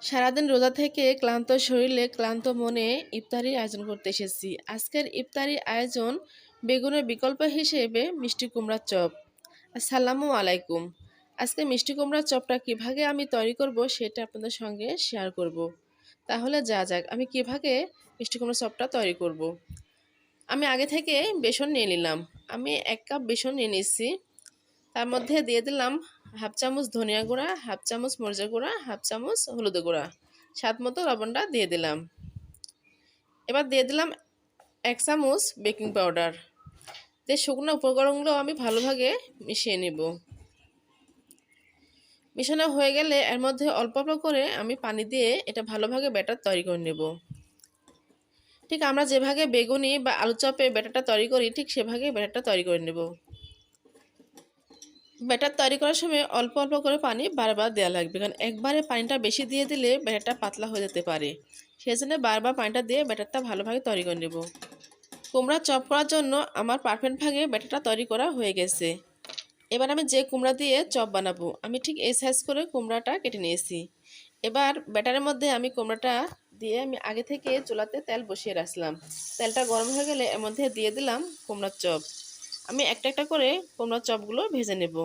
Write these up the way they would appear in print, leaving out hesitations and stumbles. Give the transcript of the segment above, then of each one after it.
সারাদিন রোজা থেকে ক্লান্ত শরীরে ক্লান্ত মনে ইফতারির আয়োজন করতে এসেছি। আজকের ইফতারি আয়োজন বেগুনের বিকল্প হিসেবে মিষ্টি কুমড়ার চপ। আসসালামু আলাইকুম। আজকে মিষ্টি কুমড়ার চপটা কিভাবে আমি তৈরি করব সেটা আপনাদের সঙ্গে শেয়ার করব। তাহলে যা যাক আমি কিভাবে মিষ্টি কুমড়ার চপটা তৈরি করব। আমি আগে থেকে বেসন নিয়ে নিলাম। আমি 1 কাপ বেসন নিয়ে নিচ্ছি। তার মধ্যে দিয়ে দিলাম হাফ চামচ ধনিয়া গুঁড়া, হাফ চামচ মরিচের গুঁড়া, হাফ চামচ হলুদ গুঁড়া, স্বাদ মতো লবণটা দিয়ে দিলাম। এবার দিয়ে দিলাম 1 চামচ বেকিং পাউডার। যে শুকনো উপকরণগুলো আমি ভালোভাবে মিশিয়ে নেব। মিশানো হয়ে গেলে এর মধ্যে অল্প অল্প করে আমি পানি দিয়ে এটা ভালোভাবে ব্যাটার তৈরি করে নেব। ঠিক আমরা যেভাবে বেগুনি বা আলু চপে ব্যাটারটা তৈরি করি ঠিক সেভাবে ব্যাটারটা তৈরি করে নেব। ব্যাটার তৈরি করার সময় অল্প অল্প করে পানি বারবার দেওয়া লাগবে, কারণ একবারে পানিটা বেশি দিয়ে দিলে ব্যাটারটা পাতলা হয়ে যেতে পারে। সেই জন্য বারবার পানিটা দিয়ে ব্যাটারটা ভালোভাবে তৈরি করে নেব। কুমড়া চপ করার জন্য আমার পারফেক্টভাবে ব্যাটারটা তৈরি করা হয়ে গেছে। এবার আমি যে কুমড়া দিয়ে চপ বানাবো আমি ঠিক এই সাইজ করে কুমড়াটা কেটে নিয়েছি। এবার ব্যাটারের মধ্যে আমি কুমড়াটা দিয়ে আমি আগে থেকে চুলাতে তেল বসিয়ে রাখলাম। তেলটা গরম হয়ে গেলে এর মধ্যে দিয়ে দিলাম কুমড়ার চপ। আমি একটা একটা করে কুমড়ার চপগুলো ভেজে নেব।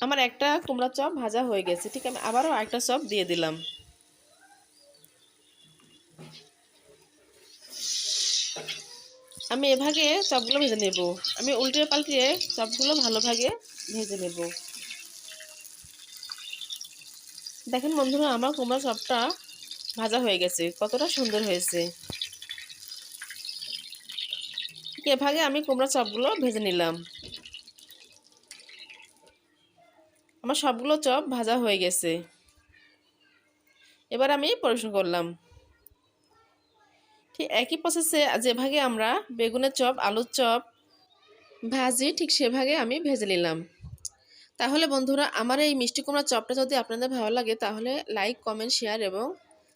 আমার একটা কুমড়া চপ ভাজা হয়ে গেছে। ঠিক আমি আবারও আরেকটা চপ দিয়ে দিলাম। আমি এভাবে চপগুলো ভেজে নেব। আমি উল্টে পাল্টিয়ে চপগুলো ভালোভাবে ভেজে নেব। দেখেন বন্ধুরা, আমার কুমড়া চপটা ভাজা হয়ে গেছে, কতটা সুন্দর হয়েছে। ঠিক এভাবে আমি কুমড়া চপগুলো ভেজে নিলাম। আমার সবগুলো চপ ভাজা হয়ে গেছে। এবার আমি পরিবেশন করলাম। ঠিক একই প্রসেসে যেভাবে আমরা বেগুনের চপ, আলুর চপ ভাজি ঠিক সেভাবে আমি ভেজে নিলাম। তাহলে বন্ধুরা, আমার এই মিষ্টি কুমড়ার চপটা যদি আপনাদের ভালো লাগে তাহলে লাইক, কমেন্ট, শেয়ার এবং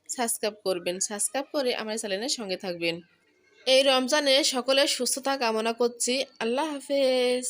সাবস্ক্রাইব করবেন। সাবস্ক্রাইব করে আমার চ্যানেলের সঙ্গে থাকবেন। এই রমজানে সকলের সুস্থতা কামনা করছি। আল্লাহ হাফেজ।